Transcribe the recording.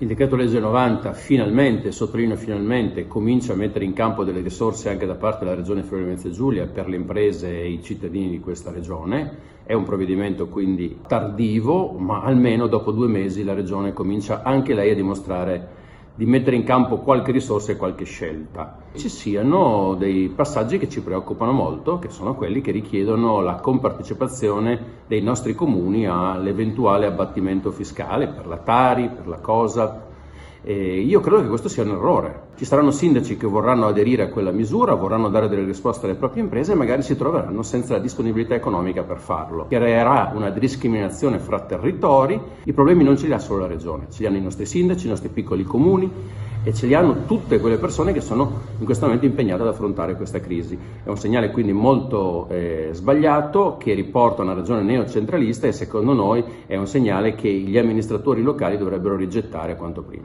Il decreto legge 90 finalmente, sottolineo finalmente, comincia a mettere in campo delle risorse anche da parte della Regione Friuli Venezia Giulia per le imprese e i cittadini di questa regione. È un provvedimento quindi tardivo, ma almeno dopo 2 mesi la Regione comincia anche lei a dimostrare di mettere in campo qualche risorsa e qualche scelta. Ci siano dei passaggi che ci preoccupano molto, che sono quelli che richiedono la compartecipazione dei nostri comuni all'eventuale abbattimento fiscale per la Tari, per la COSAP. Io credo che questo sia un errore. Ci saranno sindaci che vorranno aderire a quella misura, vorranno dare delle risposte alle proprie imprese e magari si troveranno senza la disponibilità economica per farlo. Creerà una discriminazione fra territori. I problemi non ce li ha solo la Regione, ce li hanno i nostri sindaci, i nostri piccoli comuni e ce li hanno tutte quelle persone che sono in questo momento impegnate ad affrontare questa crisi. È un segnale quindi molto sbagliato, che riporta una regione neocentralista, e secondo noi è un segnale che gli amministratori locali dovrebbero rigettare quanto prima.